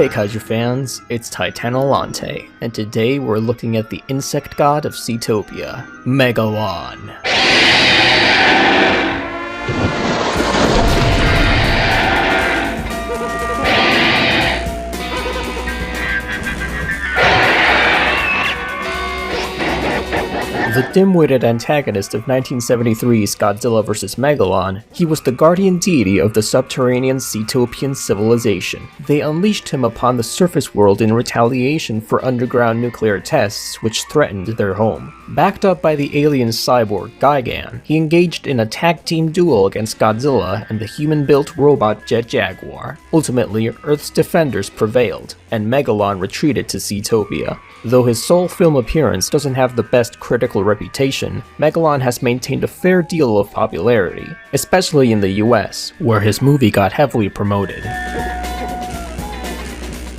Hey Kaiju fans, it's Titanolante, and today we're looking at the insect god of Seatopia, Megalon. The dim-witted antagonist of 1973's Godzilla vs. Megalon, he was the guardian deity of the subterranean Seatopian civilization. They unleashed him upon the surface world in retaliation for underground nuclear tests which threatened their home. Backed up by the alien cyborg Gigan, he engaged in a tag-team duel against Godzilla and the human-built robot Jet Jaguar. Ultimately, Earth's defenders prevailed, and Megalon retreated to Seatopia. Though his sole film appearance doesn't have the best critical reputation, Megalon has maintained a fair deal of popularity, especially in the US, where his movie got heavily promoted.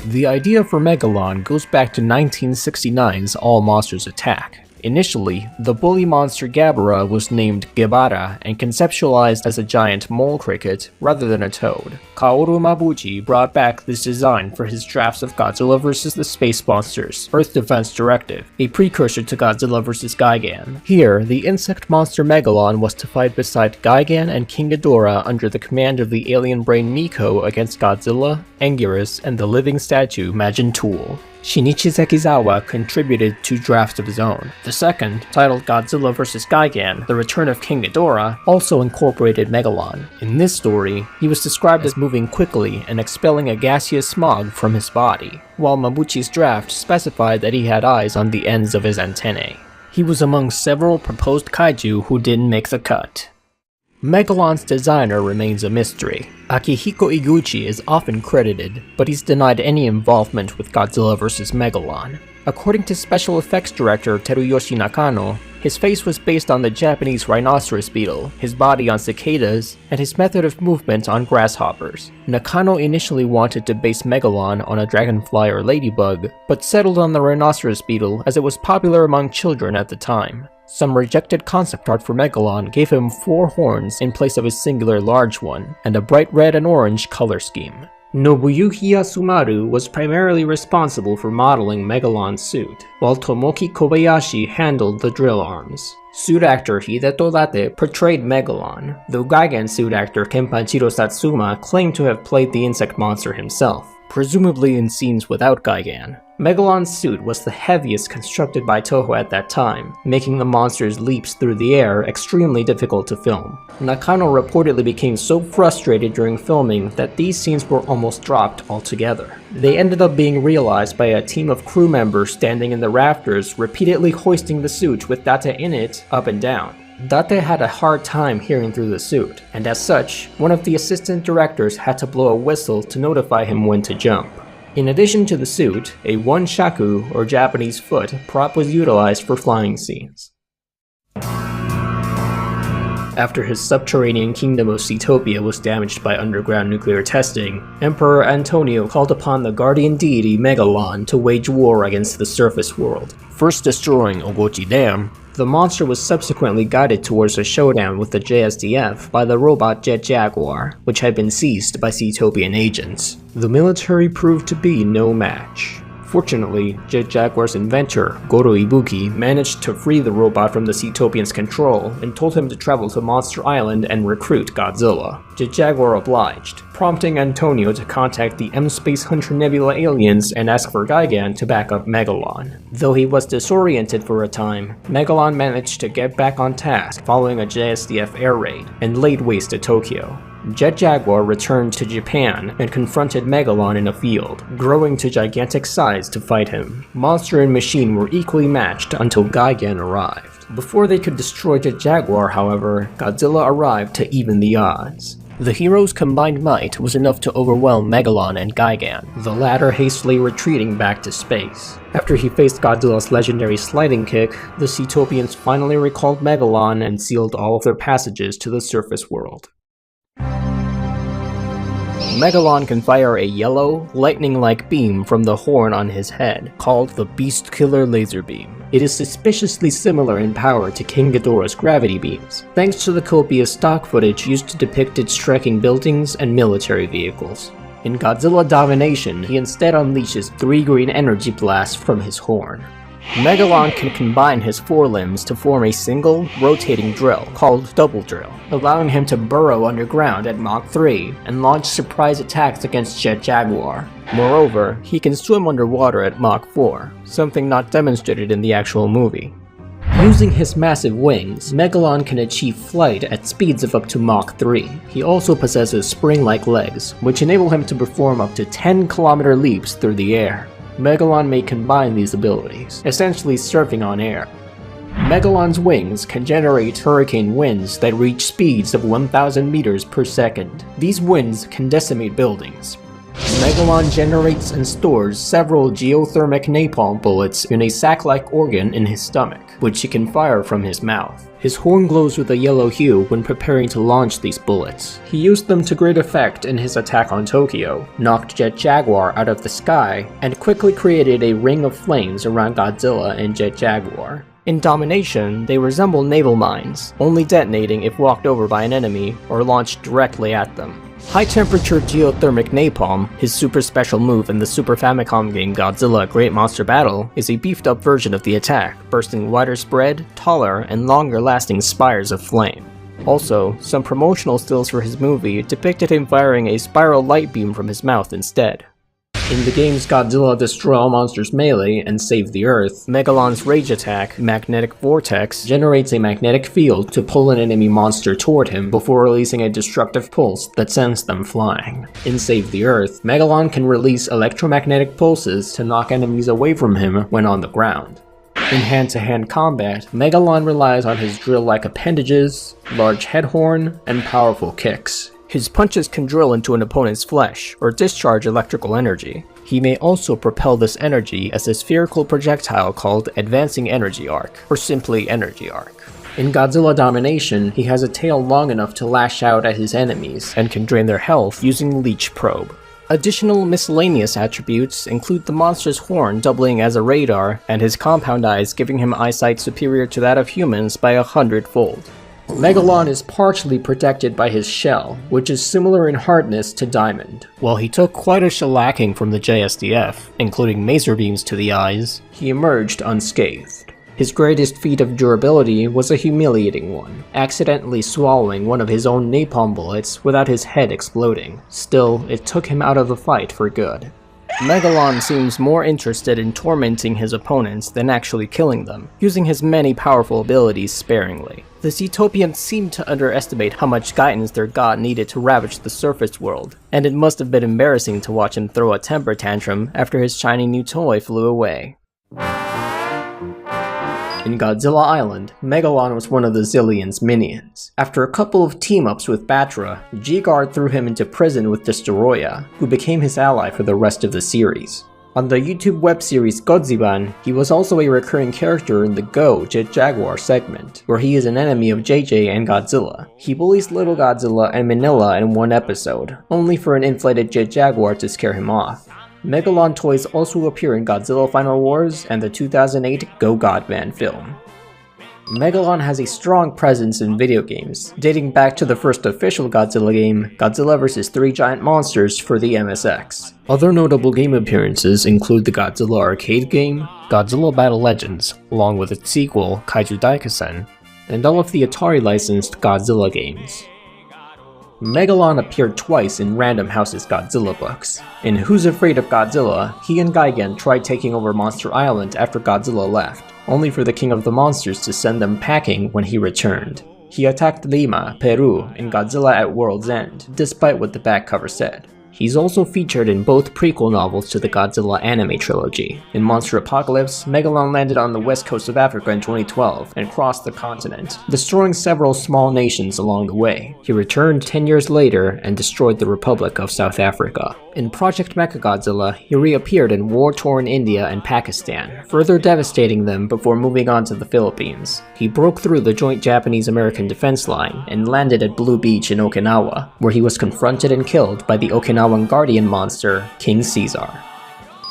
The idea for Megalon goes back to 1969's All Monsters Attack. Initially, the bully monster Gabara was named Gebara and conceptualized as a giant mole cricket rather than a toad. Kaoru Mabuchi brought back this design for his drafts of Godzilla vs. the Space Monsters, Earth Defense Directive, a precursor to Godzilla vs. Gigan. Here, the insect monster Megalon was to fight beside Gigan and King Ghidorah under the command of the alien brain Miko against Godzilla, Anguirus, and the living statue Majin Tool. Shinichi Sekizawa contributed 2 drafts of his own. The second, titled Godzilla vs. Gigan, The Return of King Ghidorah, also incorporated Megalon. In this story, he was described as moving quickly and expelling a gaseous smog from his body, while Mabuchi's draft specified that he had eyes on the ends of his antennae. He was among several proposed kaiju who didn't make the cut. Megalon's designer remains a mystery. Akihiko Iguchi is often credited, but he's denied any involvement with Godzilla vs. Megalon. According to special effects director Teruyoshi Nakano, his face was based on the Japanese rhinoceros beetle, his body on cicadas, and his method of movement on grasshoppers. Nakano initially wanted to base Megalon on a dragonfly or ladybug, but settled on the rhinoceros beetle as it was popular among children at the time. Some rejected concept art for Megalon gave him 4 horns in place of his singular large one, and a bright red and orange color scheme. Nobuyuki Yasumaru was primarily responsible for modeling Megalon's suit, while Tomoki Kobayashi handled the drill arms. Suit actor Hideto Date portrayed Megalon, though Gigan suit actor Kenpachiro Satsuma claimed to have played the insect monster himself, presumably in scenes without Gigan. Megalon's suit was the heaviest constructed by Toho at that time, making the monster's leaps through the air extremely difficult to film. Nakano reportedly became so frustrated during filming that these scenes were almost dropped altogether. They ended up being realized by a team of crew members standing in the rafters, repeatedly hoisting the suit with Date in it up and down. Date had a hard time hearing through the suit, and as such, one of the assistant directors had to blow a whistle to notify him when to jump. In addition to the suit, a one-shaku, or Japanese foot, prop was utilized for flying scenes. After his subterranean kingdom of Seatopia was damaged by underground nuclear testing, Emperor Antonio called upon the guardian deity Megalon to wage war against the surface world. First destroying Ogochi Dam, the monster was subsequently guided towards a showdown with the JSDF by the robot Jet Jaguar, which had been seized by Seatopian agents. The military proved to be no match. Fortunately, Jet Jaguar's inventor, Goro Ibuki, managed to free the robot from the Seatopians' control and told him to travel to Monster Island and recruit Godzilla. Jet Jaguar obliged, prompting Antonio to contact the M-Space Hunter Nebula aliens and ask for Gigan to back up Megalon. Though he was disoriented for a time, Megalon managed to get back on task following a JSDF air raid and laid waste to Tokyo. Jet Jaguar returned to Japan and confronted Megalon in a field, growing to gigantic size to fight him. Monster and machine were equally matched until Gigan arrived. Before they could destroy Jet Jaguar, however, Godzilla arrived to even the odds. The heroes' combined might was enough to overwhelm Megalon and Gigan, the latter hastily retreating back to space. After he faced Godzilla's legendary sliding kick, the Seatopians finally recalled Megalon and sealed all of their passages to the surface world. Megalon can fire a yellow, lightning-like beam from the horn on his head, called the Beast Killer Laser Beam. It is suspiciously similar in power to King Ghidorah's gravity beams, thanks to the copious stock footage used to depict it striking buildings and military vehicles. In Godzilla Domination, he instead unleashes 3 green energy blasts from his horn. Megalon can combine his forelimbs to form a single, rotating drill called Double Drill, allowing him to burrow underground at Mach 3 and launch surprise attacks against Jet Jaguar. Moreover, he can swim underwater at Mach 4, something not demonstrated in the actual movie. Using his massive wings, Megalon can achieve flight at speeds of up to Mach 3. He also possesses spring-like legs, which enable him to perform up to 10-kilometer leaps through the air. Megalon may combine these abilities, essentially surfing on air. Megalon's wings can generate hurricane winds that reach speeds of 1,000 meters per second. These winds can decimate buildings. Megalon generates and stores several geothermic napalm bullets in a sac-like organ in his stomach, which he can fire from his mouth. His horn glows with a yellow hue when preparing to launch these bullets. He used them to great effect in his attack on Tokyo, knocked Jet Jaguar out of the sky, and quickly created a ring of flames around Godzilla and Jet Jaguar. In Domination, they resemble naval mines, only detonating if walked over by an enemy or launched directly at them. High-temperature geothermic napalm, his super special move in the Super Famicom game Godzilla Great Monster Battle, is a beefed-up version of the attack, bursting wider spread, taller, and longer-lasting spires of flame. Also, some promotional stills for his movie depicted him firing a spiral light beam from his mouth instead. In the games Godzilla Destroy All Monsters Melee and Save the Earth, Megalon's rage attack, Magnetic Vortex, generates a magnetic field to pull an enemy monster toward him before releasing a destructive pulse that sends them flying. In Save the Earth, Megalon can release electromagnetic pulses to knock enemies away from him when on the ground. In hand-to-hand combat, Megalon relies on his drill-like appendages, large head horn, and powerful kicks. His punches can drill into an opponent's flesh, or discharge electrical energy. He may also propel this energy as a spherical projectile called Advancing Energy Arc, or simply Energy Arc. In Godzilla Domination, he has a tail long enough to lash out at his enemies, and can drain their health using Leech Probe. Additional miscellaneous attributes include the monster's horn doubling as a radar, and his compound eyes giving him eyesight superior to that of humans by 100-fold. Megalon is partially protected by his shell, which is similar in hardness to diamond. While he took quite a shellacking from the JSDF, including maser beams to the eyes, he emerged unscathed. His greatest feat of durability was a humiliating one, accidentally swallowing one of his own napalm bullets without his head exploding. Still, it took him out of the fight for good. Megalon seems more interested in tormenting his opponents than actually killing them, using his many powerful abilities sparingly. The Zetopians seem to underestimate how much guidance their god needed to ravage the surface world, and it must have been embarrassing to watch him throw a temper tantrum after his shiny new toy flew away. In Godzilla Island, Megalon was one of the Zillion's minions. After a couple of team-ups with Batra, G-Guard threw him into prison with Destoroyah, who became his ally for the rest of the series. On the YouTube web series Godziban, he was also a recurring character in the Go Jet Jaguar segment, where he is an enemy of JJ and Godzilla. He bullies Little Godzilla and Manila in one episode, only for an inflated Jet Jaguar to scare him off. Megalon toys also appear in Godzilla Final Wars and the 2008 Go Godman film. Megalon has a strong presence in video games, dating back to the first official Godzilla game, Godzilla vs. 3 Giant Monsters for the MSX. Other notable game appearances include the Godzilla arcade game, Godzilla Battle Legends, along with its sequel, Kaiju Daikasen, and all of the Atari-licensed Godzilla games. Megalon appeared twice in Random House's Godzilla books. In Who's Afraid of Godzilla, he and Gigan tried taking over Monster Island after Godzilla left, only for the King of the Monsters to send them packing when he returned. He attacked Lima, Peru, in Godzilla at World's End, despite what the back cover said. He's also featured in both prequel novels to the Godzilla anime trilogy. In Monster Apocalypse, Megalon landed on the west coast of Africa in 2012 and crossed the continent, destroying several small nations along the way. He returned 10 years later and destroyed the Republic of South Africa. In Project Mechagodzilla, he reappeared in war-torn India and Pakistan, further devastating them before moving on to the Philippines. He broke through the joint Japanese-American defense line and landed at Blue Beach in Okinawa, where he was confronted and killed by the Okinawan guardian monster, King Caesar.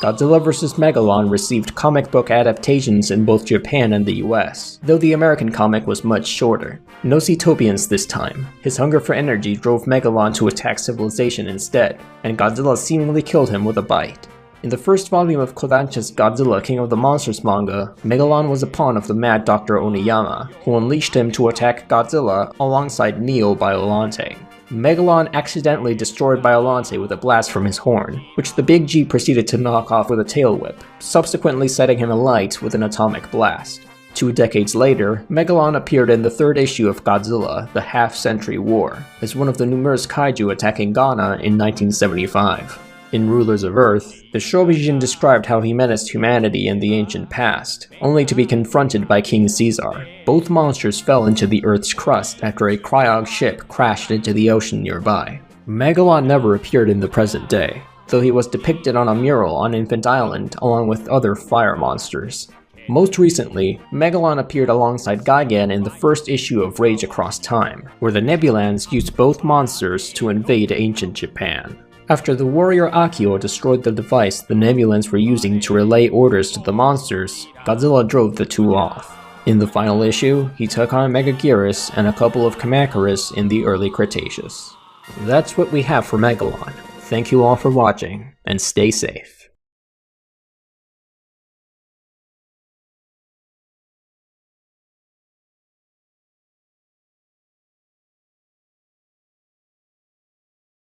Godzilla vs. Megalon received comic book adaptations in both Japan and the US, though the American comic was much shorter. No Cetopians this time. His hunger for energy drove Megalon to attack civilization instead, and Godzilla seemingly killed him with a bite. In the first volume of Kodansha's Godzilla King of the Monsters manga, Megalon was a pawn of the mad Dr. Oniyama, who unleashed him to attack Godzilla alongside Neo Biolante. Megalon accidentally destroyed Biolante with a blast from his horn, which the Big G proceeded to knock off with a tail whip, subsequently setting him alight with an atomic blast. 2 decades later, Megalon appeared in the 3rd issue of Godzilla, The Half-Century War, as one of the numerous kaiju attacking Ghana in 1975. In Rulers of Earth, the Shobijin described how he menaced humanity in the ancient past, only to be confronted by King Caesar. Both monsters fell into the Earth's crust after a Cryog ship crashed into the ocean nearby. Megalon never appeared in the present day, though he was depicted on a mural on Infant Island along with other fire monsters. Most recently, Megalon appeared alongside Gigan in the 1st issue of Rage Across Time, where the Nebulans used both monsters to invade ancient Japan. After the warrior Akio destroyed the device the Nebulans were using to relay orders to the monsters, Godzilla drove the two off. In the final issue, he took on Megaguirus and a couple of Kamacuras in the early Cretaceous. That's what we have for Megalon. Thank you all for watching, and stay safe.